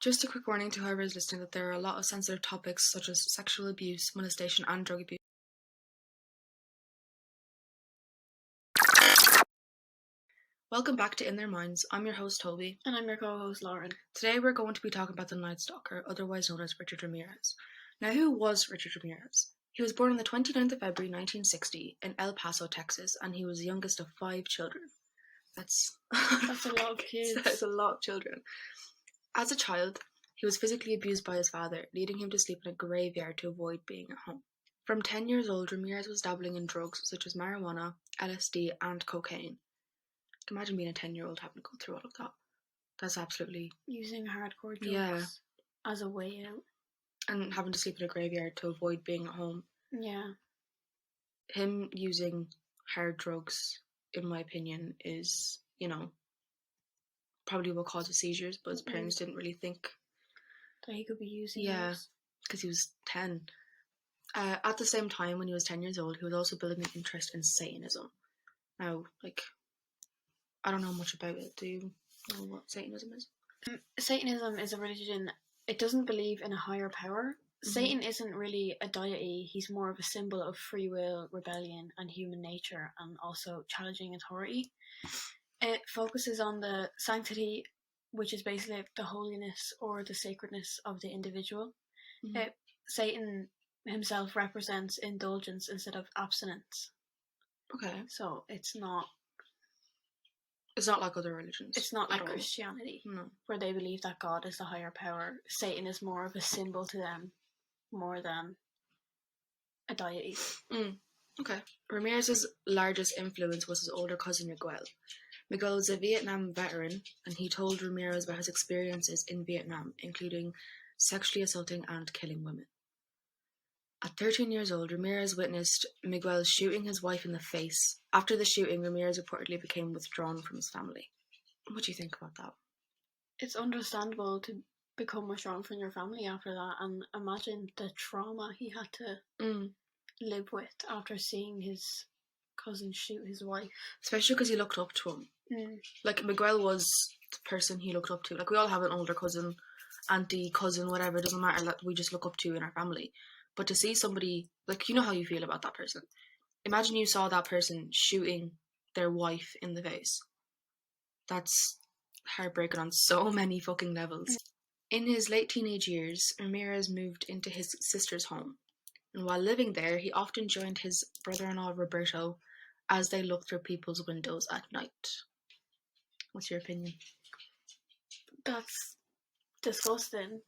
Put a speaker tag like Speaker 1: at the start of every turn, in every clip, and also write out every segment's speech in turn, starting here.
Speaker 1: Just a quick warning to whoever is listening that there are a lot of sensitive topics such as sexual abuse, molestation and drug abuse. Welcome back to In Their Minds. I'm your host Toby.
Speaker 2: And I'm your co-host Lauren.
Speaker 1: Today we're going to be talking about the Nightstalker, otherwise known as Richard Ramirez. Now, who was Richard Ramirez? He was born on the 29th of February 1960 in El Paso, Texas, and he was the youngest of 5 children. That's
Speaker 2: a lot of kids.
Speaker 1: That's a lot of children. As a child, he was physically abused by his father, leading him to sleep in a graveyard to avoid being at home. From 10 years old, Ramirez was dabbling in drugs such as marijuana, LSD, and cocaine. Imagine being a 10-year-old having to go through all of that. That's absolutely...
Speaker 2: Using hardcore drugs as a way out.
Speaker 1: And having to sleep in a graveyard to avoid being at home.
Speaker 2: Yeah.
Speaker 1: Him using hard drugs, in my opinion, is, probably what causes seizures, but his parents didn't really think
Speaker 2: that he could be using
Speaker 1: those. Because he was 10. At the same time, when he was 10 years old, he was also building an interest in Satanism. Now, I don't know much about it. Do you know what Satanism is?
Speaker 2: Satanism is a religion. It doesn't believe in a higher power. Mm-hmm. Satan isn't really a deity. He's more of a symbol of free will, rebellion, and human nature, and also challenging authority. It focuses on the sanctity, which is basically the holiness or the sacredness of the individual. Mm-hmm. Satan himself represents indulgence instead of abstinence.
Speaker 1: Okay.
Speaker 2: So it's not
Speaker 1: like other religions.
Speaker 2: It's not like Christianity, where they believe that God is the higher power. Satan is more of a symbol to them, more than a deity.
Speaker 1: Okay. Ramirez's largest influence was his older cousin Miguel. Miguel was a Vietnam veteran, and he told Ramirez about his experiences in Vietnam, including sexually assaulting and killing women. At 13 years old, Ramirez witnessed Miguel shooting his wife in the face. After the shooting, Ramirez reportedly became withdrawn from his family. What do you think about that?
Speaker 2: It's understandable to become withdrawn from your family after that, and imagine the trauma he had to live with after seeing his cousin shoot his wife.
Speaker 1: Especially because he looked up to him. Miguel was the person he looked up to. We all have an older cousin, auntie, cousin, whatever, it doesn't matter, that we just look up to in our family. But to see somebody, you know how you feel about that person. Imagine you saw that person shooting their wife in the face. That's heartbreaking on so many fucking levels. In his late teenage years, Ramirez moved into his sister's home. And while living there, he often joined his brother-in-law Roberto as they looked through people's windows at night. What's your opinion?
Speaker 2: That's disgusting.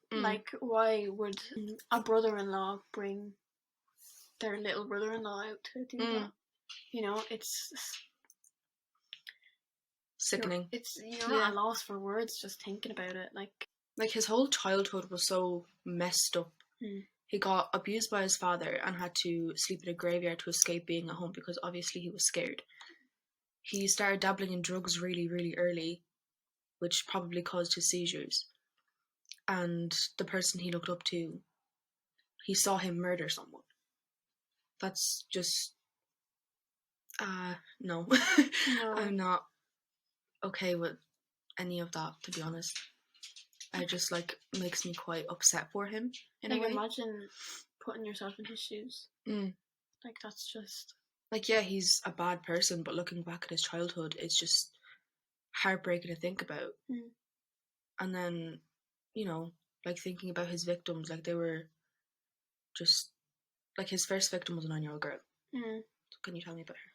Speaker 2: Why would a brother-in-law bring their little brother-in-law out to do that? It's
Speaker 1: sickening.
Speaker 2: You're at a loss for words just thinking about it.
Speaker 1: His whole childhood was so messed up. He got abused by his father and had to sleep in a graveyard to escape being at home because obviously he was scared. He started dabbling in drugs really, really early, which probably caused his seizures. And the person he looked up to, he saw him murder someone. That's just... no. I'm not okay with any of that, to be honest. It just, makes me quite upset for him, in a way.
Speaker 2: Imagine putting yourself in his shoes. That's just...
Speaker 1: yeah, he's a bad person, but looking back at his childhood, it's just heartbreaking to think about. And then, thinking about his victims, they were just... his first victim was a 9-year-old girl. So can you tell me about her?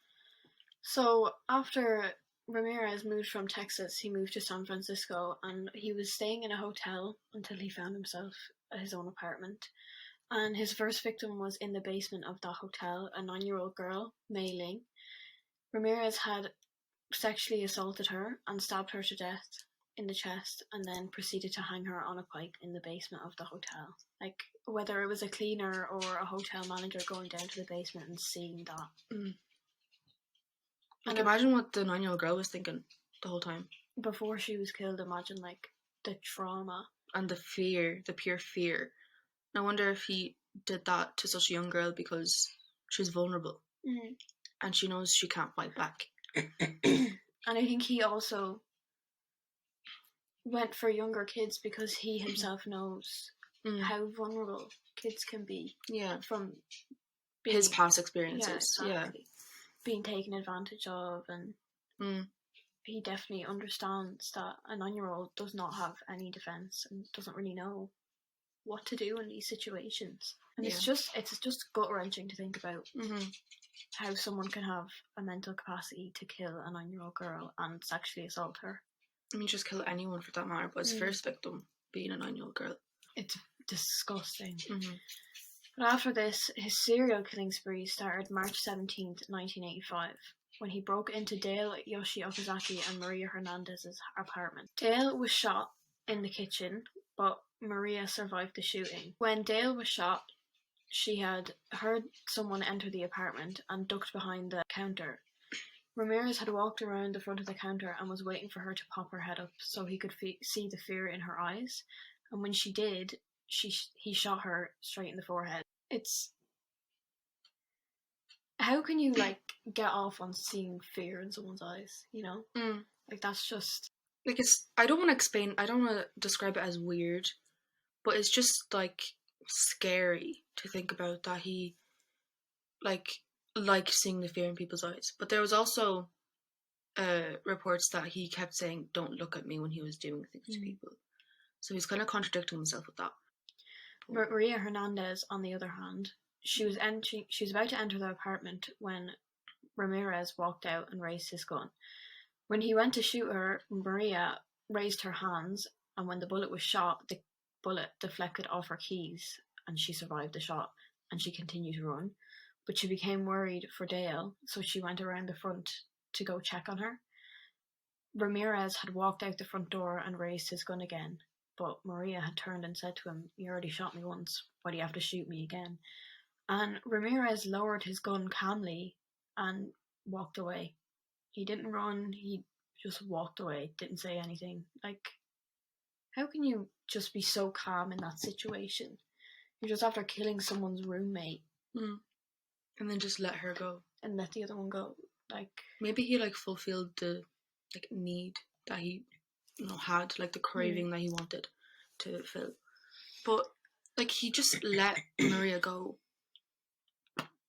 Speaker 2: So, after Ramirez moved from Texas, he moved to San Francisco, and he was staying in a hotel until he found himself at his own apartment. And his first victim was in the basement of that hotel, a 9-year-old girl, Mei Ling. Ramirez had sexually assaulted her and stabbed her to death in the chest, and then proceeded to hang her on a pike in the basement of the hotel. Whether it was a cleaner or a hotel manager going down to the basement and seeing that.
Speaker 1: Imagine what the 9-year-old girl was thinking the whole time.
Speaker 2: Before she was killed, imagine, the trauma.
Speaker 1: And the fear, the pure fear. I wonder if he did that to such a young girl because she's vulnerable. And she knows she can't fight back.
Speaker 2: And I think he also went for younger kids because he himself knows how vulnerable kids can be.
Speaker 1: Yeah.
Speaker 2: From
Speaker 1: his past experiences.
Speaker 2: Yeah, exactly. Being taken advantage of, and he definitely understands that a 9-year-old does not have any defense and doesn't really know what to do in these situations. And it's just gut wrenching to think about how someone can have a mental capacity to kill a 9-year-old girl and sexually assault her.
Speaker 1: I mean, just kill anyone for that matter, but his first victim being a 9-year-old girl.
Speaker 2: It's disgusting. But after this, his serial killing spree started March 17th, 1985, when he broke into Dale Yoshi Okazaki and Maria Hernandez's apartment. Dale was shot in the kitchen, but Maria survived the shooting. When Dale was shot, she had heard someone enter the apartment and ducked behind the counter. Ramirez had walked around the front of the counter and was waiting for her to pop her head up so he could see the fear in her eyes. And when she did, he shot her straight in the forehead. It's... How can you, like, get off on seeing fear in someone's eyes, you know? Like, that's just...
Speaker 1: Like, it's... I don't want to describe it as weird, but it's just, like, scary to think about that he, like seeing the fear in people's eyes. But there was also reports that he kept saying, "Don't look at me," when he was doing things to people. So he's kind of contradicting himself with that.
Speaker 2: Maria Hernandez, on the other hand, she was about to enter the apartment when Ramirez walked out and raised his gun. When he went to shoot her, Maria raised her hands, and when the bullet was shot, the bullet deflected off her keys, and she survived the shot, and she continued to run. But she became worried for Dale, so she went around the front to go check on her. Ramirez had walked out the front door and raised his gun again, but Maria had turned and said to him, "You already shot me once, why do you have to shoot me again?" And Ramirez lowered his gun calmly and walked away. He didn't run, he just walked away, didn't say anything. Like, how can you just be so calm in that situation? You're just after killing someone's roommate.
Speaker 1: And then just let her go.
Speaker 2: And let the other one go. Like,
Speaker 1: maybe he, like, fulfilled the, like, need that he, had, like, the craving that he wanted to fill. But, like, he just let Maria go.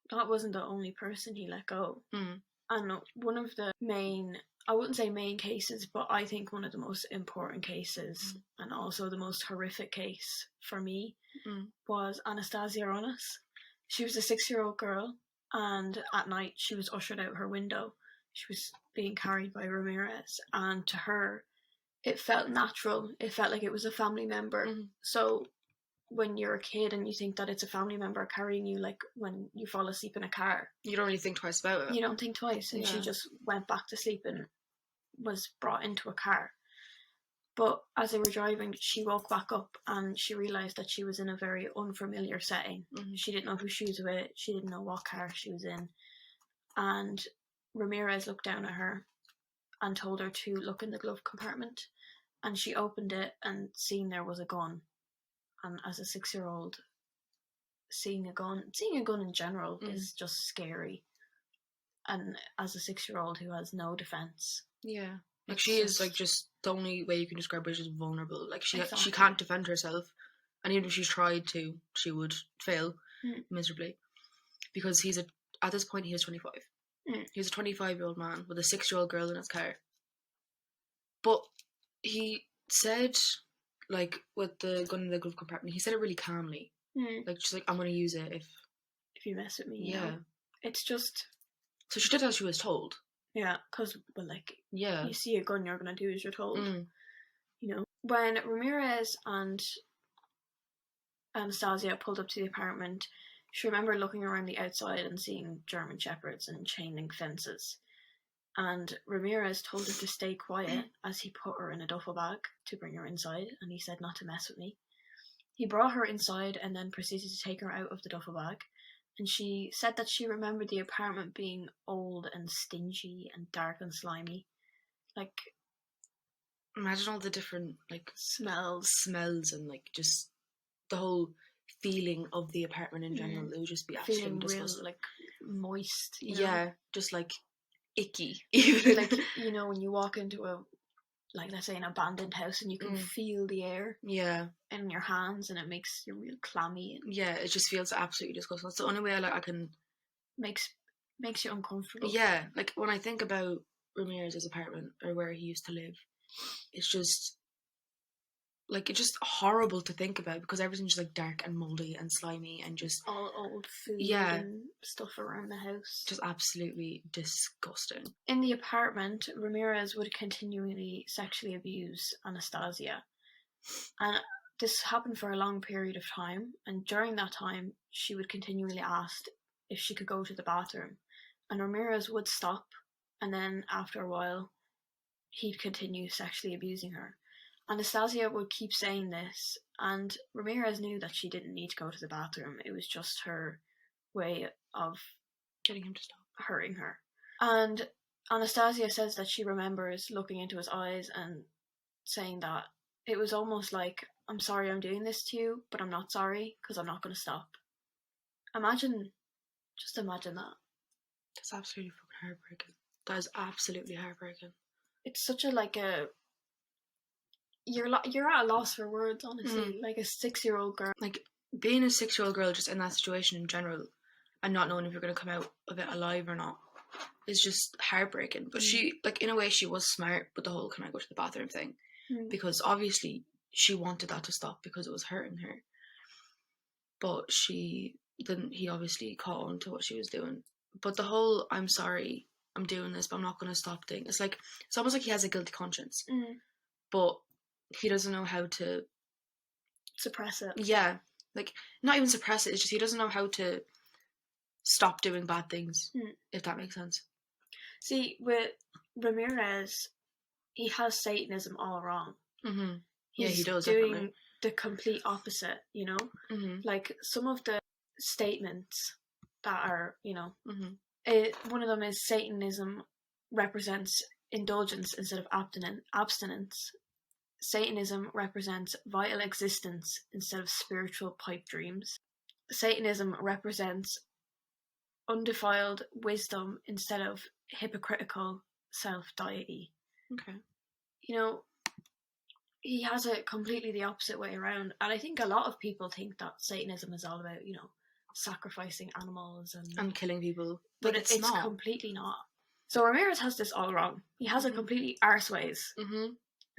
Speaker 2: That wasn't the only person he let go. And one of the main, I wouldn't say main cases, but I think one of the most important cases, and also the most horrific case for me, was Anastasia Aronas. She was a 6-year-old girl, and at night she was ushered out her window. She was being carried by Ramirez, and to her, it felt natural. It felt like it was a family member. So when you're a kid and you think that it's a family member carrying you, like when you fall asleep in a car,
Speaker 1: you don't really think twice about it.
Speaker 2: You don't think twice. And she just went back to sleep and was brought into a car. But as they were driving, she woke back up and she realised that she was in a very unfamiliar setting. She didn't know who she was with. She didn't know what car she was in. And Ramirez looked down at her and told her to look in the glove compartment. And she opened it and seen there was a gun. And as a 6-year-old, seeing a gun in general is just scary. And as a 6-year-old who has no defense.
Speaker 1: Yeah. Like, she is, like, just, the only way you can describe her is just vulnerable. Like, she can't defend herself. And even if she tried to, she would fail miserably. Because at this point, he was 25. He's a 25-year-old man with a 6-year-old girl in his car. But he said, like, with the gun in the glove compartment, he said it really calmly. Like, just like, I'm going to use it if
Speaker 2: you mess with me.
Speaker 1: Yeah.
Speaker 2: You know? It's just...
Speaker 1: So she did as she was told.
Speaker 2: Yeah, because, well, like, you see a gun, you're going to do as you're told. You know? When Ramirez and Anastasia pulled up to the apartment, she remembered looking around the outside and seeing German shepherds and chain link fences. And Ramirez told her to stay quiet as he put her in a duffel bag to bring her inside, and he said not to mess with me. He brought her inside and then proceeded to take her out of the duffel bag. And she said that she remembered the apartment being old and stingy and dark and slimy. Like,
Speaker 1: imagine all the different, like,
Speaker 2: smells
Speaker 1: and, like, just the whole feeling of the apartment in general. It would just be absolutely disgusting.
Speaker 2: Real, like, moist.
Speaker 1: You know? Yeah, just, like, icky.
Speaker 2: Like, you know, when you walk into a like, let's say an abandoned house, and you can
Speaker 1: Mm.
Speaker 2: feel the air
Speaker 1: Yeah.
Speaker 2: in your hands, and it makes you real clammy. And
Speaker 1: Yeah, it just feels absolutely disgusting. That's the only way I can...
Speaker 2: makes you uncomfortable.
Speaker 1: Yeah, like, when I think about Ramirez's apartment, or where he used to live, it's just... like, it's just horrible to think about, because everything's just, like, dark and mouldy and slimy and just...
Speaker 2: all old food and stuff around the house.
Speaker 1: Just absolutely disgusting.
Speaker 2: In the apartment, Ramirez would continually sexually abuse Anastasia. And this happened for a long period of time. And during that time, she would continually ask if she could go to the bathroom. And Ramirez would stop. And then after a while, he'd continue sexually abusing her. Anastasia would keep saying this, and Ramirez knew that she didn't need to go to the bathroom. It was just her way of
Speaker 1: Getting him to stop.
Speaker 2: hurting her. And Anastasia says that she remembers looking into his eyes and saying that it was almost like, I'm sorry I'm doing this to you, but I'm not sorry, because I'm not going to stop. Just imagine that.
Speaker 1: That's absolutely fucking heartbreaking. That is absolutely heartbreaking.
Speaker 2: It's such a you're at a loss for words, honestly. Like a 6-year-old girl.
Speaker 1: Like, being a 6-year-old girl just in that situation in general, and not knowing if you're going to come out of it alive or not, is just heartbreaking. But she, like, in a way, she was smart with the whole "can I go to the bathroom" thing, because obviously she wanted that to stop because it was hurting her. But he obviously caught on to what she was doing. But the whole "I'm sorry, I'm doing this, but I'm not going to stop" thing, it's almost like he has a guilty conscience. But he doesn't know how to
Speaker 2: suppress it.
Speaker 1: Yeah. Like, not even suppress it, it's just he doesn't know how to stop doing bad things, if that makes sense.
Speaker 2: See, with Ramirez, he has Satanism all wrong.
Speaker 1: Mm-hmm.
Speaker 2: He's
Speaker 1: he does,
Speaker 2: doing
Speaker 1: definitely
Speaker 2: the complete opposite, you know?
Speaker 1: Mm-hmm.
Speaker 2: Like, some of the statements that are, you know, one of them is Satanism represents indulgence instead of abstinence. Satanism represents vital existence instead of spiritual pipe dreams. Satanism represents undefiled wisdom instead of hypocritical self-deity.
Speaker 1: Okay.
Speaker 2: You know, he has it completely the opposite way around, and I think a lot of people think that Satanism is all about, you know, sacrificing animals and
Speaker 1: killing people,
Speaker 2: but it's
Speaker 1: not.
Speaker 2: completely not. So Ramirez has this all wrong. He has it completely arseways.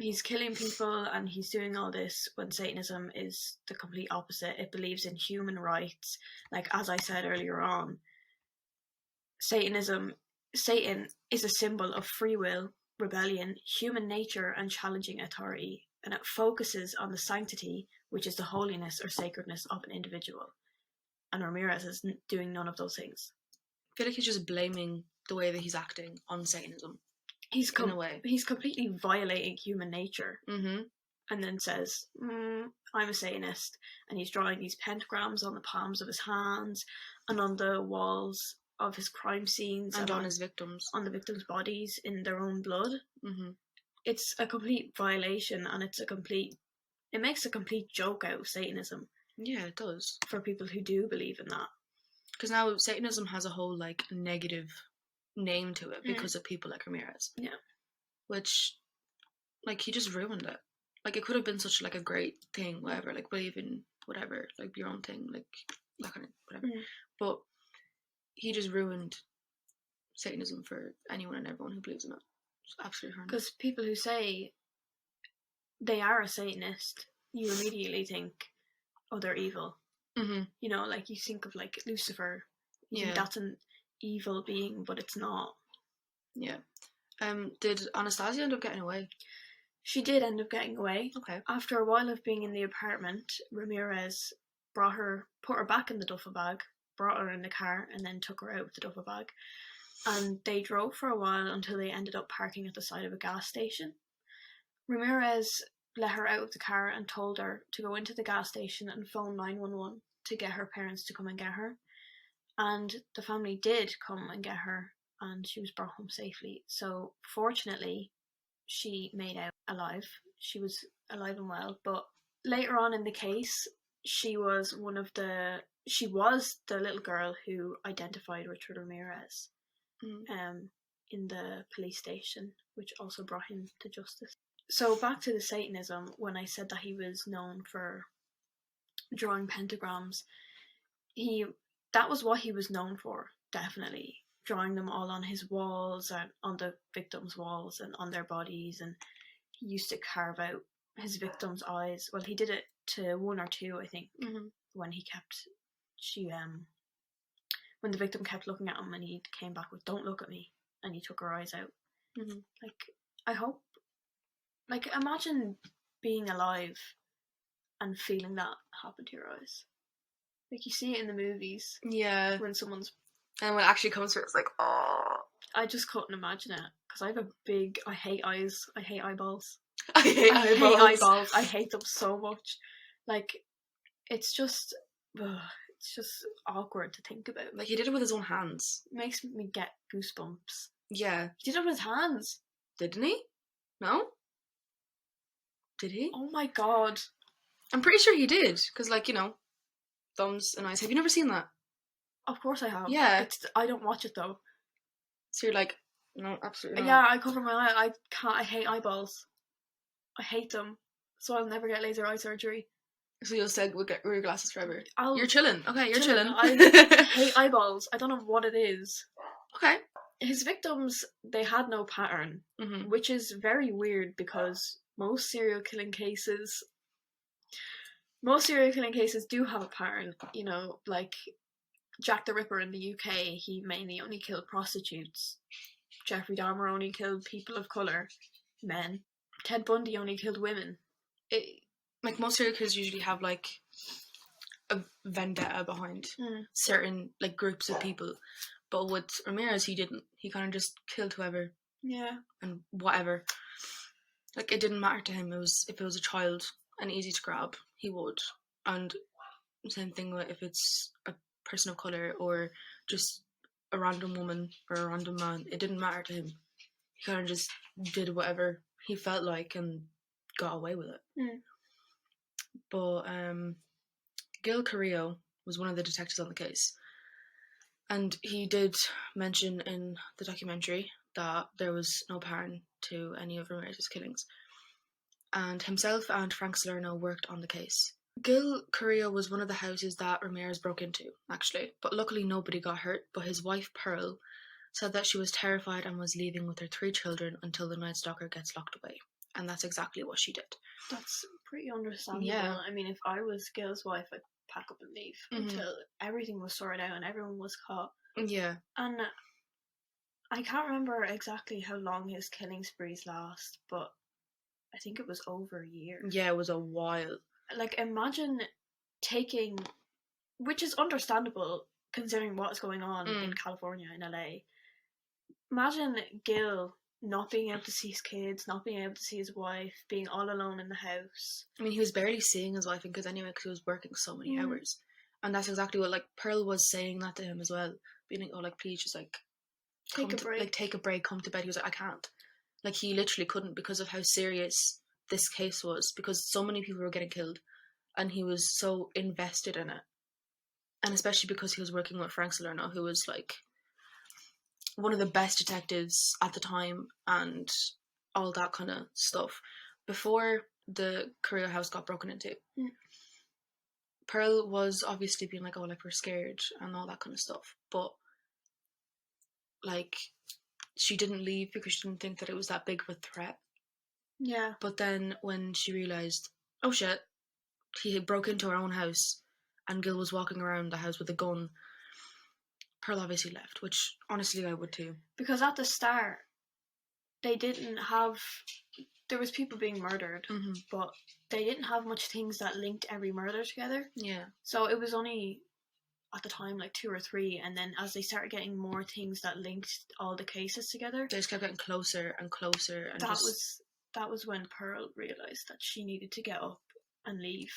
Speaker 2: He's killing people and he's doing all this when Satanism is the complete opposite. It believes in human rights. Like, as I said earlier on, Satan is a symbol of free will, rebellion, human nature, and challenging authority, and it focuses on the sanctity, which is the holiness or sacredness of an individual. And Ramirez is doing none of those things.
Speaker 1: I feel like he's just blaming the way that he's acting on Satanism.
Speaker 2: In a way. He's completely violating human nature. And then says, I'm a Satanist. And he's drawing these pentagrams on the palms of his hands and on the walls of his crime scenes.
Speaker 1: And on his victims.
Speaker 2: On the victims' bodies in their own blood. It's a complete violation, and it makes a complete joke out of Satanism.
Speaker 1: Yeah, it does.
Speaker 2: For people who do believe in that.
Speaker 1: Because now Satanism has a whole, like, negative name to it because of people like Ramirez. Yeah. Which, like, he just ruined it. Like, it could have been such, like, a great thing, whatever, like, believe in whatever, like, your own thing, like, that kind of whatever. But he just ruined Satanism for anyone and everyone who believes in it. It's absolutely horrendous.
Speaker 2: Because people who say they are a Satanist, you immediately think, oh, they're evil. You know, like, you think of, like, Lucifer. You think that's an evil being, but it's not.
Speaker 1: Yeah. Did Anastasia end up getting away?
Speaker 2: She did end up getting away.
Speaker 1: Okay.
Speaker 2: After a while of being in the apartment, Ramirez put her back in the duffel bag, brought her in the car, and then took her out with the duffel bag. And they drove for a while until they ended up parking at the side of a gas station. Ramirez let her out of the car and told her to go into the gas station and phone 911 to get her parents to come and get her. And the family did come and get her, and she was brought home safely. So fortunately, she made out alive. She was alive and well. But later on in the case, she was the little girl who identified Richard Ramirez in the police station, which also brought him to justice. So back to the Satanism, when I said that he was known for drawing pentagrams, that was what he was known for, definitely. Drawing them all on his walls and on the victims' walls and on their bodies, and he used to carve out his victims' eyes. Well, he did it to one or two, I think, when when the victim kept looking at him and he came back with, "Don't look at me," and he took her eyes out. I hope, imagine being alive and feeling that happen to your eyes. Like, you see it in the movies.
Speaker 1: Yeah.
Speaker 2: When someone's...
Speaker 1: And when it actually comes through, it's like, oh.
Speaker 2: I just couldn't imagine it. Because I have I hate eyes. I hate eyeballs.
Speaker 1: I hate eyeballs.
Speaker 2: I hate them so much. Like, it's just awkward to think about.
Speaker 1: Like, he did it with his own hands.
Speaker 2: It makes me get goosebumps.
Speaker 1: Yeah.
Speaker 2: He did it with his hands.
Speaker 1: Didn't he? No? Did he?
Speaker 2: Oh my god.
Speaker 1: I'm pretty sure he did. Because, thumbs and eyes. Have you never seen that?
Speaker 2: Of course I have.
Speaker 1: Yeah.
Speaker 2: I don't watch it though.
Speaker 1: So you're like, no, absolutely not.
Speaker 2: Yeah, I cover my eye. I hate eyeballs. I hate them. So I'll never get laser eye surgery.
Speaker 1: So you'll say we'll wear your glasses forever. You're chilling. Okay, you're chilling.
Speaker 2: I hate eyeballs. I don't know what it is.
Speaker 1: Okay.
Speaker 2: His victims, they had no pattern, which is very weird because most serial killing cases do have a pattern. Like Jack the Ripper in the UK, he mainly only killed prostitutes. Jeffrey Dahmer only killed people of colour, men. Ted Bundy only killed women.
Speaker 1: Most serial killers usually have a vendetta behind certain groups of people, but with Ramirez he didn't. He kind of just killed whoever.
Speaker 2: Yeah.
Speaker 1: And whatever. It didn't matter to him. If it was a child and easy to grab, he would. And same thing with if it's a person of colour or just a random woman or a random man. It didn't matter to him. He kind of just did whatever he felt like and got away with it. But Gil Carrillo was one of the detectives on the case, and he did mention in the documentary that there was no pattern to any of Ramirez's killings, and himself and Frank Salerno worked on the case. Gil Carrillo was one of the houses that Ramirez broke into, actually, but luckily nobody got hurt. But his wife Pearl said that she was terrified and was leaving with her 3 children until the Nightstalker gets locked away. And that's exactly what she did.
Speaker 2: That's pretty understandable.
Speaker 1: Yeah.
Speaker 2: I mean, if I was Gil's wife, I'd pack up and leave until everything was sorted out and everyone was caught.
Speaker 1: Yeah.
Speaker 2: And I can't remember exactly how long his killing sprees last, but I think it was over a year.
Speaker 1: Yeah, it was a while.
Speaker 2: Imagine taking, which is understandable considering what's going on in California, in LA. Imagine Gil not being able to see his kids, not being able to see his wife, being all alone in the house.
Speaker 1: I mean, he was barely seeing his wife and kids anyway because he was working so many hours. And that's exactly what, Pearl was saying that to him as well. Being like, please, just,
Speaker 2: take a break.
Speaker 1: Take a break, come to bed. He was like, I can't. He literally couldn't because of how serious this case was, because so many people were getting killed and he was so invested in it. And especially because he was working with Frank Salerno, who was, one of the best detectives at the time and all that kind of stuff. Before the Carrillo house got broken into, Pearl was obviously being like, we're scared and all that kind of stuff. But, she didn't leave because she didn't think that it was that big of a threat.
Speaker 2: Yeah.
Speaker 1: But then when she realised, oh shit, he had broke into her own house and Gil was walking around the house with a gun, Pearl obviously left, which honestly I would too.
Speaker 2: Because at the start, they didn't have... There was people being murdered, but they didn't have much things that linked every murder together. Yeah. So it was only, at the time, 2 or 3, and then as they started getting more things that linked all the cases together...
Speaker 1: They just kept getting closer and closer. And
Speaker 2: that was when Pearl realised that she needed to get up and leave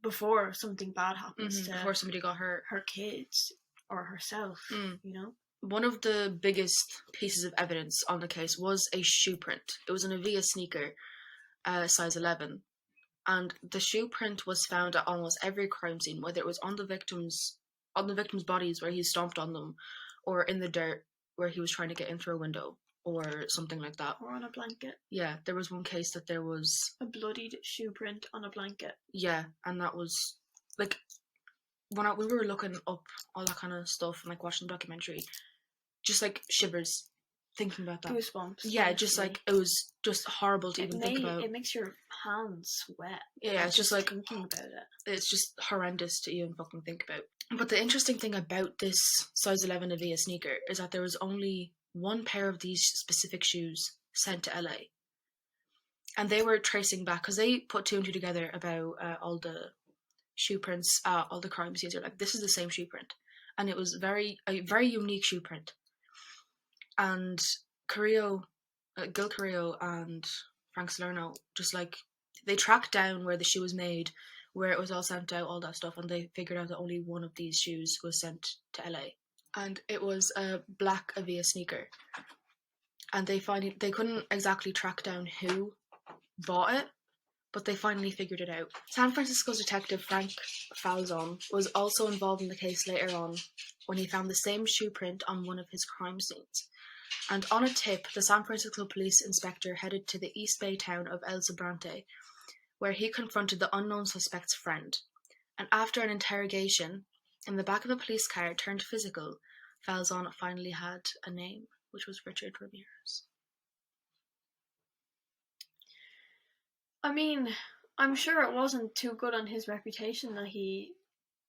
Speaker 2: before something bad happens to...
Speaker 1: Before somebody got hurt.
Speaker 2: Her kids... or herself,
Speaker 1: One of the biggest pieces of evidence on the case was a shoe print. It was an Avia sneaker, size 11. And the shoe print was found at almost every crime scene, whether it was on the victims' bodies where he stomped on them, or in the dirt where he was trying to get in through a window. or something like that.
Speaker 2: Or on a blanket.
Speaker 1: Yeah, there was one case that there was
Speaker 2: a bloodied shoe print on a blanket.
Speaker 1: Yeah, and that was like when we were looking up all that kind of stuff and like watching the documentary, just like shivers thinking about that.
Speaker 2: Goosebumps.
Speaker 1: Yeah,
Speaker 2: honestly.
Speaker 1: just like it was just horrible to even think about.
Speaker 2: It makes your hands sweat.
Speaker 1: Yeah, it's just like
Speaker 2: thinking about it.
Speaker 1: It's just horrendous to even fucking think about. But the interesting thing about this size 11 Avia sneaker is that there was only one pair of these specific shoes sent to LA. And they were tracing back, because they put two and two together about all the shoe prints, all the crime scenes. They're like, this is the same shoe print. And it was a very unique shoe print. And Gil Carrillo and Frank Salerno just like, they tracked down where the shoe was made, where it was all sent out, all that stuff, and they figured out that only one of these shoes was sent to LA. And it was a black Avia sneaker. And they couldn't exactly track down who bought it, but they finally figured it out. San Francisco's detective Frank Falzon was also involved in the case later on when he found the same shoe print on one of his crime scenes. And on a tip, the San Francisco police inspector headed to the East Bay town of El Sobrante, where he confronted the unknown suspect's friend. And after an interrogation, in the back of a police car turned physical, Falzon finally had a name, which was Richard Ramirez.
Speaker 2: I mean, I'm sure it wasn't too good on his reputation that he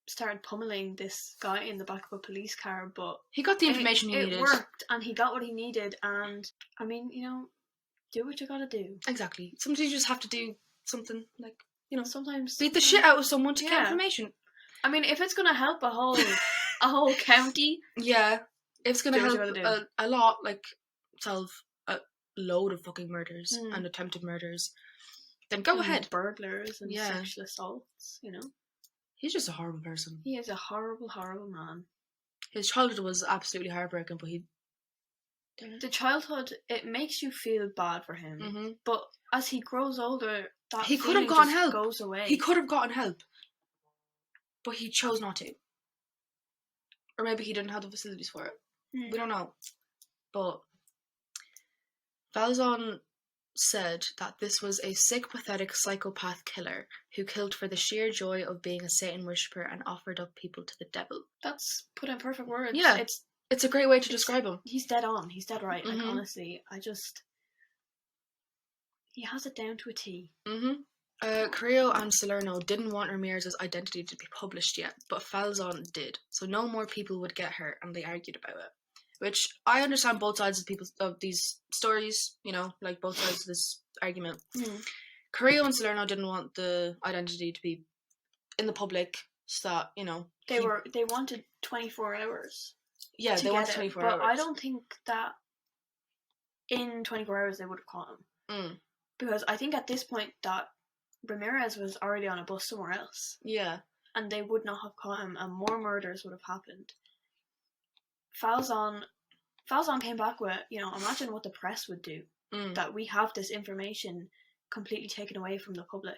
Speaker 2: started pummeling this guy in the back of a police car, but
Speaker 1: he got the information he needed.
Speaker 2: It worked, and he got what he needed, and I mean, do what you gotta do.
Speaker 1: Exactly. Sometimes you just have to do something, like,
Speaker 2: sometimes
Speaker 1: beat the shit out of someone to get information.
Speaker 2: I mean, if it's gonna help a whole county,
Speaker 1: yeah, if it's gonna help a lot, like solve a load of fucking murders and attempted murders, then go ahead.
Speaker 2: Burglars and sexual assaults,
Speaker 1: He's just a horrible person.
Speaker 2: He is a horrible, horrible man.
Speaker 1: His childhood was absolutely heartbreaking, but
Speaker 2: the childhood, it makes you feel bad for him. But as he grows older, that
Speaker 1: he could have gotten help.
Speaker 2: Goes away.
Speaker 1: He could have gotten help, but he chose not to. Or maybe he didn't have the facilities for it. We don't know. But Falzon said that this was a sick, pathetic psychopath killer who killed for the sheer joy of being a Satan worshipper and offered up people to the devil.
Speaker 2: That's put in perfect words.
Speaker 1: Yeah, it's a great way to describe him.
Speaker 2: He's dead on. He's dead right. Like, honestly, he has it down to a T.
Speaker 1: Carrillo and Salerno didn't want Ramirez's identity to be published yet, but Falzon did, so no more people would get hurt, and they argued about it. Which, I understand both sides of these stories, like both sides of this argument. Carrillo and Salerno didn't want the identity to be in the public, so that,
Speaker 2: They wanted 24 hours.
Speaker 1: Yeah, they wanted 24 hours.
Speaker 2: But I don't think that in 24 hours they would have caught him. Because I think at this point that Ramirez was already on a bus somewhere else.
Speaker 1: Yeah.
Speaker 2: And they would not have caught him, and more murders would have happened. Falzon came back with, imagine what the press would do. That we have this information completely taken away from the public.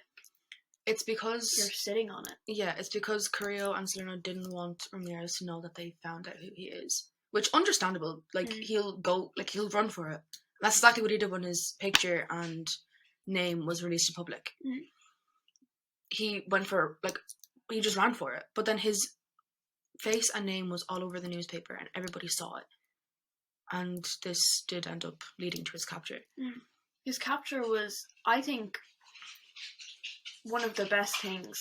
Speaker 1: It's because
Speaker 2: you're sitting on it.
Speaker 1: Yeah, it's because Carrillo and Salerno didn't want Ramirez to know that they found out who he is. Which, understandable. Like, he'll run for it. That's exactly what he did when his picture and name was released to public. He went for, he just ran for it. But then his face and name was all over the newspaper and everybody saw it. And this did end up leading to his capture.
Speaker 2: His capture was, I think, one of the best things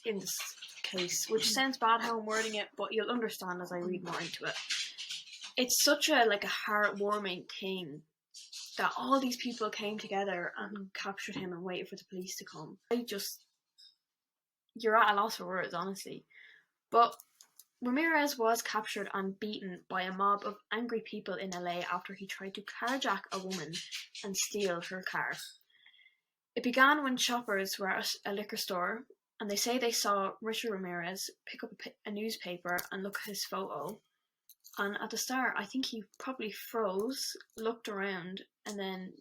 Speaker 2: in this case, which sounds bad how I'm wording it, but you'll understand as I read more into it. It's such a heartwarming thing that all these people came together and captured him and waited for the police to come. You're at a loss for words, honestly. But Ramirez was captured and beaten by a mob of angry people in LA after he tried to carjack a woman and steal her car. It began when shoppers were at a liquor store, and they say they saw Richard Ramirez pick up a newspaper and look at his photo. And at the start, I think he probably froze, looked around, and then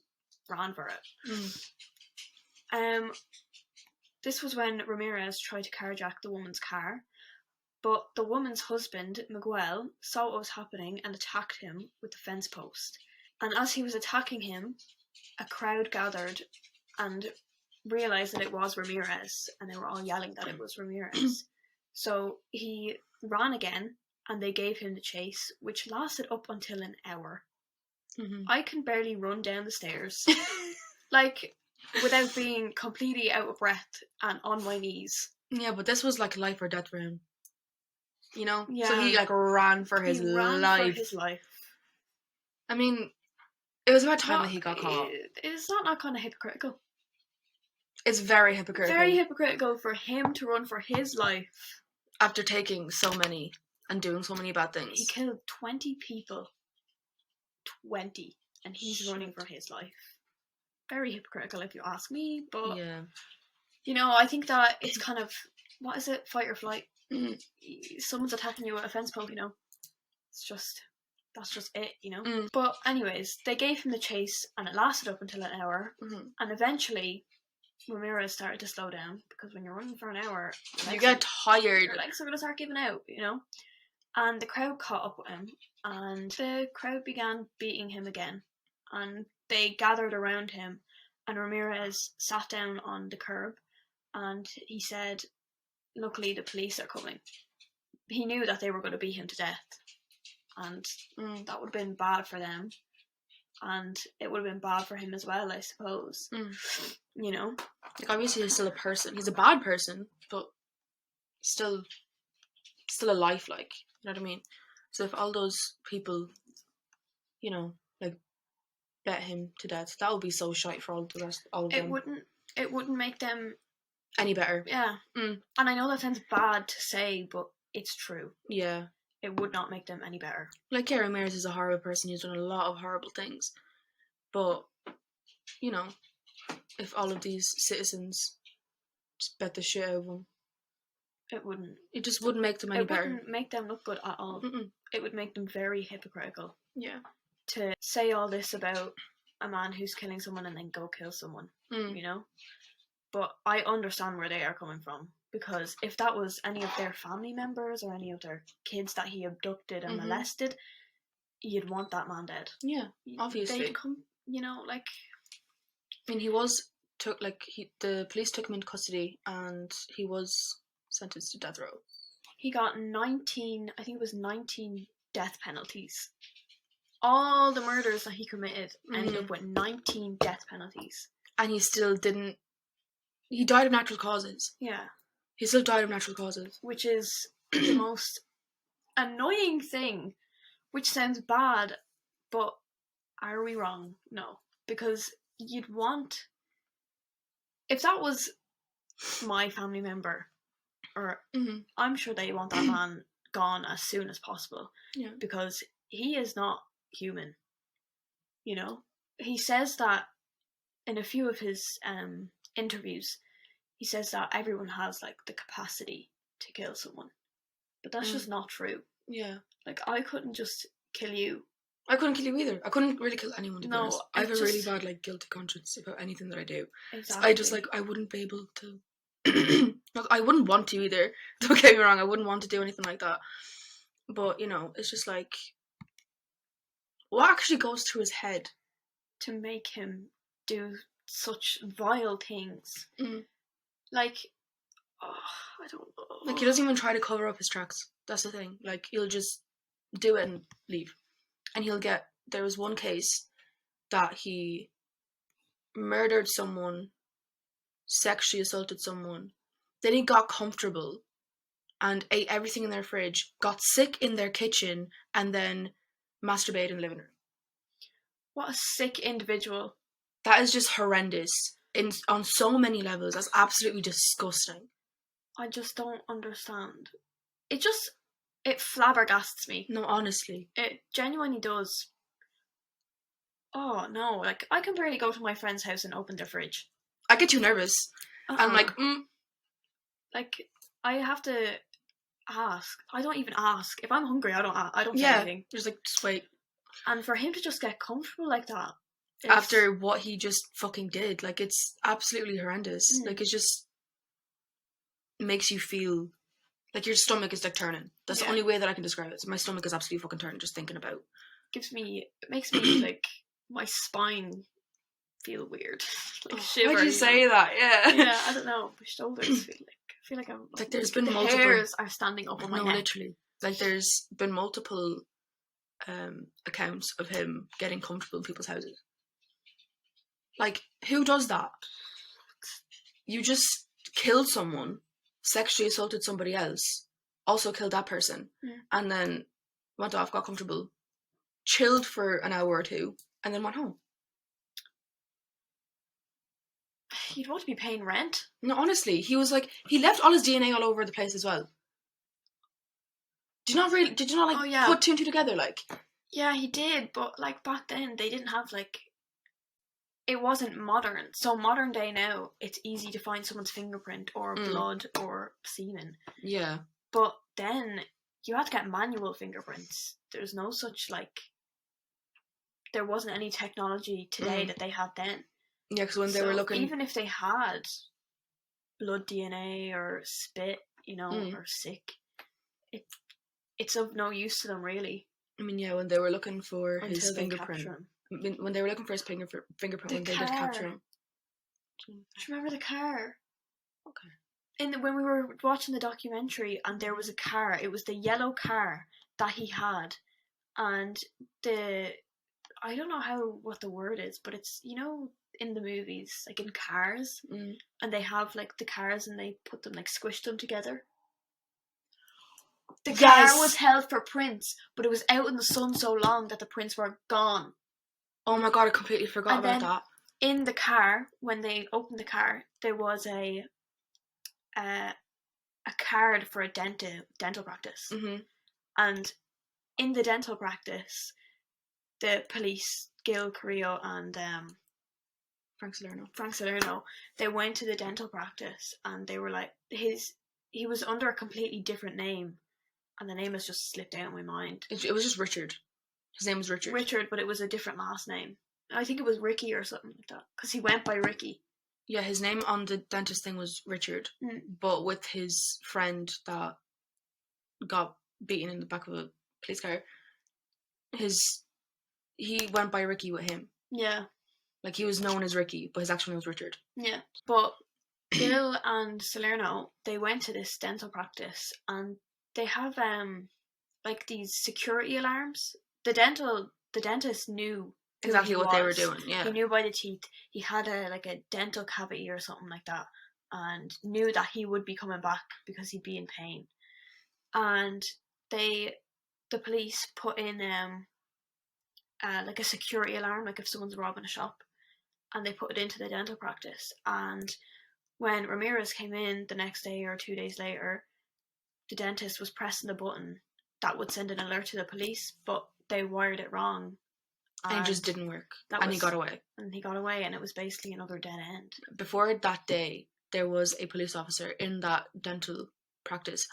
Speaker 2: ran for it. This was when Ramirez tried to carjack the woman's car, but the woman's husband, Miguel, saw what was happening and attacked him with the fence post. And as he was attacking him, a crowd gathered and realised that it was Ramirez, and they were all yelling that it was Ramirez. So he ran again, and they gave him the chase, which lasted up until an hour.
Speaker 1: Mm-hmm.
Speaker 2: I can barely run down the stairs, like, without being completely out of breath and on my knees.
Speaker 1: Yeah, but this was like life or death for him. You know?
Speaker 2: Yeah.
Speaker 1: So he like ran for his life.
Speaker 2: For his life.
Speaker 1: I mean, it was about time that he got caught.
Speaker 2: Is that not kind of hypocritical?
Speaker 1: It's very hypocritical.
Speaker 2: Very hypocritical for him to run for his life.
Speaker 1: After taking so many and doing so many bad things.
Speaker 2: He killed 20 people. 20. And he's running for his life. Very hypocritical if you ask me, but...
Speaker 1: Yeah.
Speaker 2: You know, I think that it's kind of... What is it? Fight or flight.
Speaker 1: Mm-hmm.
Speaker 2: Someone's attacking you with a fence poke, you know? That's just it, you know?
Speaker 1: Mm.
Speaker 2: But anyways, they gave him the chase, and it lasted up until an hour.
Speaker 1: Mm-hmm.
Speaker 2: And eventually, Ramirez started to slow down, because when you're running for an hour...
Speaker 1: You get tired.
Speaker 2: Your legs are going to start giving out, you know? And the crowd caught up with him, and the crowd began beating him again. And they gathered around him, and Ramirez sat down on the curb, and he said, luckily the police are coming. He knew that they were going to beat him to death, and that would have been bad for them, and it would have been bad for him as well, I suppose. You know?
Speaker 1: Like, obviously he's still a person. He's a bad person, but still a life, like, you know what I mean? So if all those people, you know, like, bet him to death, that would be so shite for all of them.
Speaker 2: It wouldn't make them
Speaker 1: any better.
Speaker 2: Yeah. And I know that sounds bad to say, but it's true.
Speaker 1: Yeah.
Speaker 2: It would not make them any better.
Speaker 1: Like, Gary Ramirez is a horrible person. He's done a lot of horrible things. But, you know, if all of these citizens just bet the shit out of him, it just wouldn't make them any better.
Speaker 2: It wouldn't make them look good at all.
Speaker 1: Mm-mm.
Speaker 2: It would make them very hypocritical.
Speaker 1: Yeah.
Speaker 2: To say all this about a man who's killing someone and then go kill someone, you know? But I understand where they are coming from. Because if that was any of their family members or any of their kids that he abducted and molested, you'd want that man dead.
Speaker 1: Yeah, obviously.
Speaker 2: They'd come, you know, like...
Speaker 1: I mean, the police took him into custody and he was sentenced to death row.
Speaker 2: He got 19 death penalties. All the murders that he committed ended up with 19 death penalties.
Speaker 1: And he still didn't... He died of natural causes.
Speaker 2: Yeah.
Speaker 1: He still died of natural causes.
Speaker 2: Which is the most annoying thing. Which sounds bad, but are we wrong? No. Because you'd want... If that was my family member, or I'm sure they want that man gone as soon as possible.
Speaker 1: Yeah.
Speaker 2: Because he is not human. You know? He says that in a few of his interviews, he says that everyone has, like, the capacity to kill someone. But that's just not true.
Speaker 1: Yeah.
Speaker 2: Like, I couldn't just kill you.
Speaker 1: I couldn't kill you either. I couldn't really kill anyone, to be honest. I have a really bad, like, guilty conscience about anything that I do.
Speaker 2: Exactly.
Speaker 1: I just, like, I wouldn't be able to... I wouldn't want to either. Don't get me wrong, I wouldn't want to do anything like that. But, you know, it's just like... What actually goes through his head?
Speaker 2: To make him do such vile things. Like, I don't know.
Speaker 1: Like, he doesn't even try to cover up his tracks. That's the thing. Like, he'll just do it and leave. And he'll get... There was one case that he murdered someone, sexually assaulted someone. Then he got comfortable and ate everything in their fridge, got sick in their kitchen, and then masturbated in the living room.
Speaker 2: What a sick individual.
Speaker 1: That is just horrendous. On so many levels. That's absolutely disgusting.
Speaker 2: I just don't understand. It flabbergasts me.
Speaker 1: No, honestly.
Speaker 2: It genuinely does. Oh, no. Like, I can barely go to my friend's house and open their fridge.
Speaker 1: I get too nervous. I'm like,
Speaker 2: Like, I have to ask. I don't even ask. If I'm hungry, I don't say anything.
Speaker 1: Just like, just wait.
Speaker 2: And for him to just get comfortable like that.
Speaker 1: After what he just fucking did. Like, it's absolutely horrendous. Like, it just makes you feel like your stomach is, like, turning. That's the only way that I can describe it. So my stomach is absolutely fucking turning just thinking about.
Speaker 2: It makes me, like, my spine feel weird. Like,
Speaker 1: Oh,
Speaker 2: shiver.
Speaker 1: why'd you say that? Yeah.
Speaker 2: Yeah, I don't know. My shoulders feel like I'm...
Speaker 1: Like, there's
Speaker 2: the
Speaker 1: been multiple...
Speaker 2: hairs are standing up on my neck.
Speaker 1: Literally. Like, there's been multiple accounts of him getting comfortable in people's houses. Like, who does that? You just killed someone, sexually assaulted somebody else, also killed that person, and then went off, got comfortable, chilled for an hour or two, and then went home.
Speaker 2: You'd want to be paying rent.
Speaker 1: No, honestly, he was like, he left all his DNA all over the place as well. Did you not put two and two together, like?
Speaker 2: Yeah, he did, but like back then they didn't have like, it wasn't modern. So modern day now, it's easy to find someone's fingerprint or blood or semen.
Speaker 1: Yeah.
Speaker 2: But then you had to get manual fingerprints. There's no such like, there wasn't any technology today that they had then.
Speaker 1: Yeah, because when they were looking...
Speaker 2: Even if they had blood DNA or spit, you know, or sick, it's of no use to them, really.
Speaker 1: I mean, yeah, when they were looking for his fingerprint. When they were looking for his fingerprint, when they did capture him.
Speaker 2: Do you remember the car?
Speaker 1: Okay.
Speaker 2: When we were watching the documentary, and there was a car, it was the yellow car that he had, and I don't know what the word is, but it's, you know, in the movies, like in cars, and they have like the cars and they put them, like, squish them together. The car was held for prints, but it was out in the sun so long that the prints were gone.
Speaker 1: Oh my god, I completely forgot about that.
Speaker 2: In the car, when they opened the car, there was a card for a dental practice. And in the dental practice, the police, Gil Carrillo and Frank Salerno, they went to the dental practice and they were like, he was under a completely different name, and the name has just slipped out of my mind.
Speaker 1: It was just Richard. His name was Richard.
Speaker 2: Richard, but it was a different last name. I think it was Ricky or something like that, because he went by Ricky.
Speaker 1: Yeah, his name on the dentist thing was Richard, but with his friend that got beaten in the back of a police car, he went by Ricky with him.
Speaker 2: Yeah.
Speaker 1: Like, he was known as Ricky, but his actual name was Richard.
Speaker 2: Yeah, but Gil and Salerno, they went to this dental practice, and they have like these security alarms. The dentist knew
Speaker 1: exactly what they were doing. Yeah,
Speaker 2: he knew by the teeth. He had a dental cavity or something like that, and knew that he would be coming back because he'd be in pain. And the police put in like a security alarm, like if someone's robbing a shop, and they put it into the dental practice. And when Ramirez came in the next day or 2 days later, the dentist was pressing the button that would send an alert to the police, but they wired it wrong.
Speaker 1: And it just didn't work. And he got away.
Speaker 2: And he got away, and it was basically another dead end.
Speaker 1: Before that day, there was a police officer in that dental practice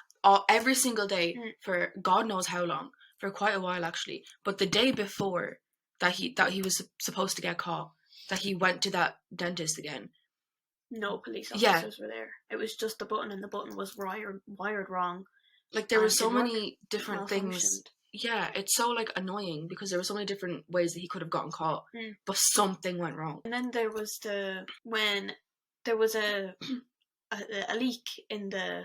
Speaker 1: every single day for God knows how long, for quite a while actually. But the day before that he was supposed to get caught, that he went to that dentist again,
Speaker 2: no police officers were there. It was just the button, and the button was wired wrong.
Speaker 1: Like, there were so many different things. Yeah, it's so, like, annoying because there were so many different ways that he could have gotten caught, but something went wrong.
Speaker 2: And then there was when there was a leak in the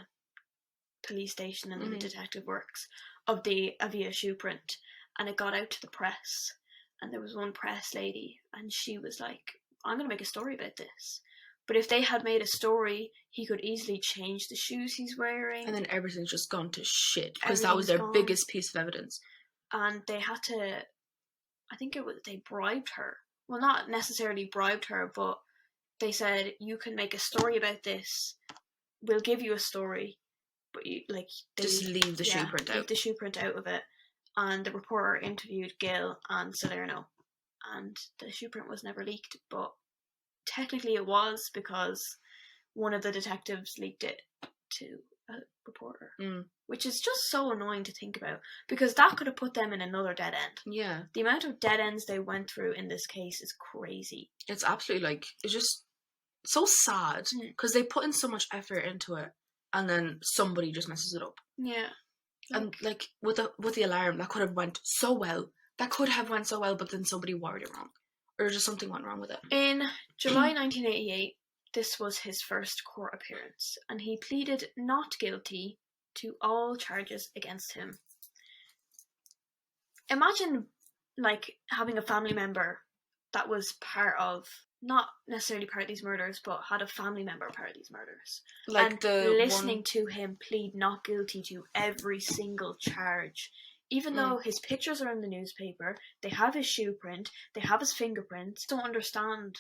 Speaker 2: police station and the detective works of the Avia shoe print, and it got out to the press, and there was one press lady, and she was like, I'm going to make a story about this. But if they had made a story, he could easily change the shoes he's wearing.
Speaker 1: And then everything's just gone to shit, because that was their biggest piece of evidence.
Speaker 2: And they had to, I think they bribed her. Well, not necessarily bribed her, but they said, you can make a story about this. We'll give you a story, but
Speaker 1: just leave the shoe print out.
Speaker 2: Leave the shoe print out of it. And the reporter interviewed Gil and Salerno, and the shoe print was never leaked, but technically it was, because one of the detectives leaked it to a reporter, which is just so annoying to think about, because that could have put them in another dead end.
Speaker 1: Yeah,
Speaker 2: the amount of dead ends they went through in this case is crazy.
Speaker 1: It's absolutely, it's just so sad, because they put in so much effort into it, and then somebody just messes it up.
Speaker 2: Yeah,
Speaker 1: and with the alarm, that could have went so well, but then somebody wired it wrong. Or just something went wrong with it?
Speaker 2: In July 1988, this was his first court appearance, and he pleaded not guilty to all charges against him. Imagine, like, having a family member that was part of, not necessarily part of these murders, but had a family member part of these murders.
Speaker 1: Like
Speaker 2: and listening to him plead not guilty to every single charge. Even though his pictures are in the newspaper, they have his shoe print, they have his fingerprints. Don't understand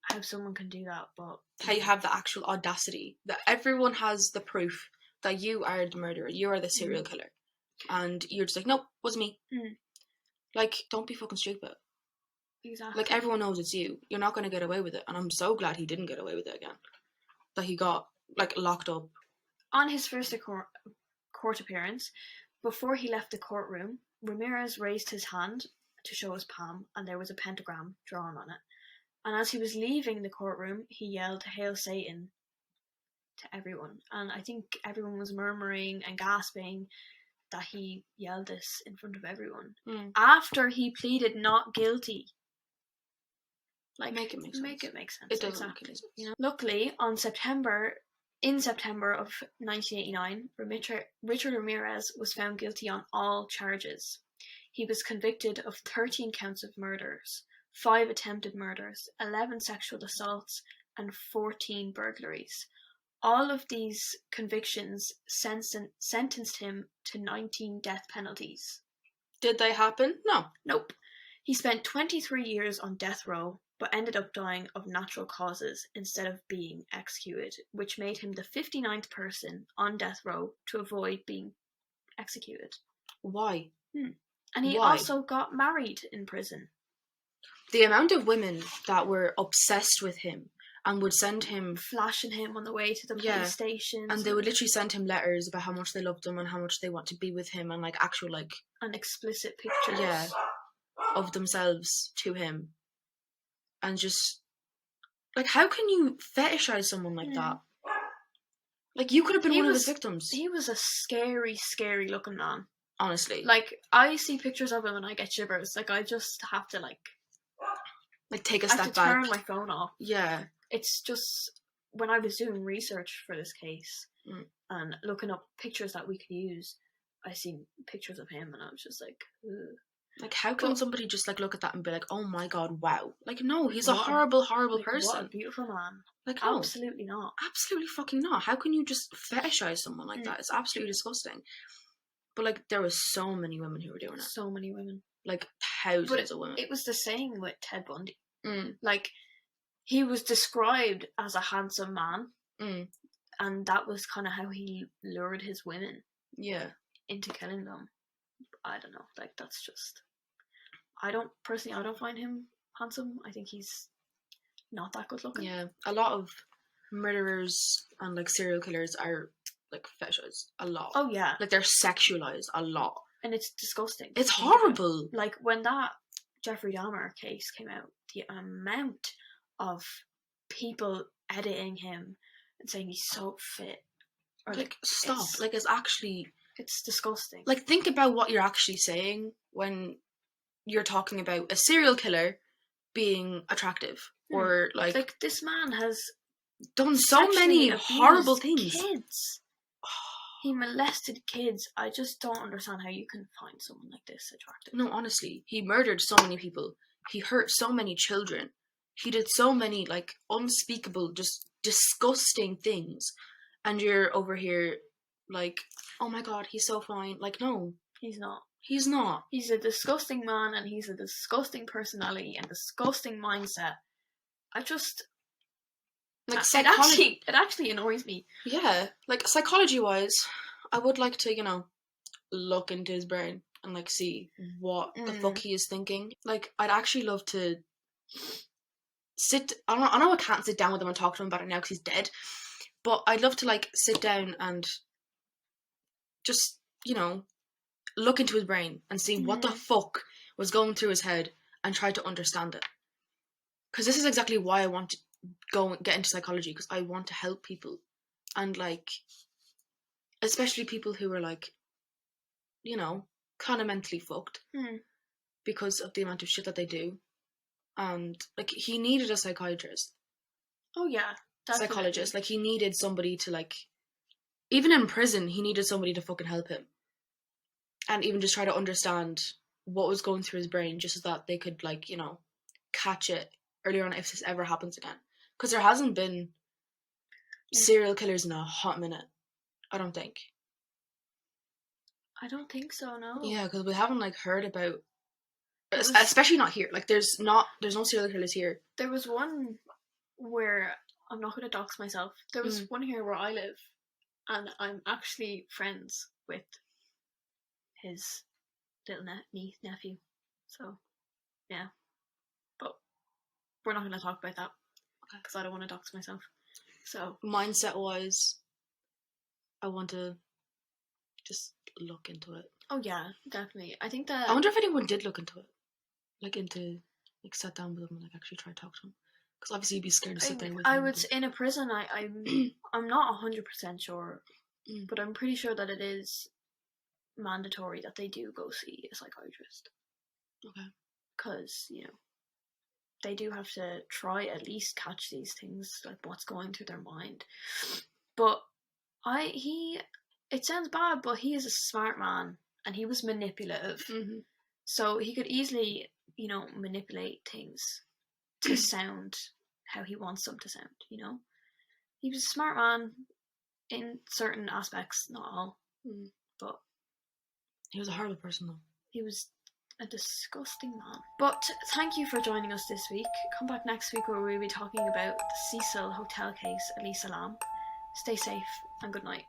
Speaker 2: how someone can do that, but
Speaker 1: how you have the actual audacity that everyone has the proof that you are the murderer, you are the serial killer, and you're just like, nope, wasn't me. Like, don't be fucking stupid.
Speaker 2: Exactly.
Speaker 1: Like, everyone knows it's you. You're not going to get away with it, and I'm so glad he didn't get away with it again. That he got, like, locked up.
Speaker 2: On his first court appearance, before he left the courtroom, Ramirez raised his hand to show his palm, and there was a pentagram drawn on it. And as he was leaving the courtroom, he yelled, "Hail Satan," to everyone. And I think everyone was murmuring and gasping that he yelled this in front of everyone. After he pleaded not guilty. Like,
Speaker 1: make it make sense.
Speaker 2: It doesn't make sense. You know? Luckily, in September of 1989, Richard Ramirez was found guilty on all charges. He was convicted of 13 counts of murders, 5 attempted murders, 11 sexual assaults, and 14 burglaries. All of these convictions sentenced him to 19 death penalties.
Speaker 1: Did they happen? No.
Speaker 2: Nope. He spent 23 years on death row, but ended up dying of natural causes instead of being executed, which made him the 59th person on death row to avoid being executed.
Speaker 1: Why?
Speaker 2: And he also got married in prison.
Speaker 1: The amount of women that were obsessed with him and would send him...
Speaker 2: flashing him on the way to the police station.
Speaker 1: And they would literally send him letters about how much they loved him and how much they want to be with him, and, like, actual, like...
Speaker 2: and explicit pictures.
Speaker 1: Yeah. Of themselves to him. And just... like, how can you fetishize someone like that? Like, you could have been one of his victims.
Speaker 2: He was a scary, scary looking man.
Speaker 1: Honestly.
Speaker 2: Like, I see pictures of him and I get shivers. Like, I just have to, like,
Speaker 1: take a step back.
Speaker 2: I have to turn my phone off.
Speaker 1: Yeah.
Speaker 2: It's just, when I was doing research for this case and looking up pictures that we could use, I seen pictures of him and I was just like, ugh.
Speaker 1: Like, how can somebody just, like, look at that and be like, oh my god, wow. Like, no, he's a horrible, horrible person.
Speaker 2: What a beautiful man.
Speaker 1: Like, no.
Speaker 2: Absolutely not.
Speaker 1: Absolutely fucking not. How can you just fetishize someone like that? It's absolutely disgusting. But, like, there was so many women who were doing it.
Speaker 2: So many women.
Speaker 1: Like, thousands of women.
Speaker 2: It was the same with Ted Bundy. Like, he was described as a handsome man. And that was kind of how he lured his women.
Speaker 1: Yeah. Into
Speaker 2: killing them. I don't know. Like, that's just... I don't find him handsome. I think he's not that good looking.
Speaker 1: Yeah. A lot of murderers and, like, serial killers are, like, fetishized. A lot.
Speaker 2: Oh, yeah.
Speaker 1: Like, they're sexualized a lot.
Speaker 2: And it's disgusting.
Speaker 1: It's horrible.
Speaker 2: Like, when that Jeffrey Dahmer case came out, the amount of people editing him and saying he's so fit.
Speaker 1: Or, like, stop. Like, it's actually...
Speaker 2: It's disgusting.
Speaker 1: Like, think about what you're actually saying when you're talking about a serial killer being attractive. Or, like...
Speaker 2: Like, this man has...
Speaker 1: done so many horrible things.
Speaker 2: Kids. He molested kids. I just don't understand how you can find someone like this attractive.
Speaker 1: No, honestly. He murdered so many people. He hurt so many children. He did so many, like, unspeakable, just disgusting things. And you're over here, like, oh my god, he's so fine. Like, no.
Speaker 2: He's not.
Speaker 1: He's not.
Speaker 2: He's a disgusting man, and he's a disgusting personality and disgusting mindset. I just... Like, it actually annoys me.
Speaker 1: Yeah. Like, psychology-wise, I would like to, you know, look into his brain and, like, see what the fuck he is thinking. Like, I'd actually love to I know I can't sit down with him and talk to him about it now because he's dead, but I'd love to, like, sit down and just, you know, look into his brain and see what the fuck was going through his head and try to understand it. Because this is exactly why I want to go and get into psychology, because I want to help people. And, like, especially people who are, like, you know, kind of mentally fucked because of the amount of shit that they do. and like he needed a psychiatrist,
Speaker 2: Oh yeah, definitely.
Speaker 1: psychologist. Like he needed somebody to like, even in prison, he needed somebody to fucking help him, and even just try to understand what was going through his brain, just so that they could like catch it earlier on if this ever happens again. Because there hasn't been serial killers in a hot minute, I don't think.
Speaker 2: I don't think so, no.
Speaker 1: Yeah, because we haven't like heard about, especially not here. Like there's no serial killers here.
Speaker 2: There was one where, I'm not going to dox myself, there was one here where I live, and I'm actually friends with his little nephew. So, yeah. But we're not going to talk about that, because I don't want to dox myself. So,
Speaker 1: mindset-wise, I want to just look into it.
Speaker 2: Oh yeah, definitely. I think that...
Speaker 1: I wonder if anyone did look into it. Like sat down with him and like actually try to talk to him. Because obviously you'd be scared to sit there with him.
Speaker 2: I would, in a prison, I'm not 100% sure, but I'm pretty sure that it is mandatory that they do go see a psychiatrist.
Speaker 1: Okay. Because,
Speaker 2: they do have to try at least catch these things, like what's going through their mind. But it sounds bad, but he is a smart man, and he was manipulative. Mm-hmm. So he could easily, manipulate things to sound how he wants them to sound, He was a smart man in certain aspects, not all. But
Speaker 1: he was a horrible person, though.
Speaker 2: He was a disgusting man. But thank you for joining us this week. Come back next week where we'll be talking about the Cecil Hotel case, Elisa Lam. Stay safe and good night.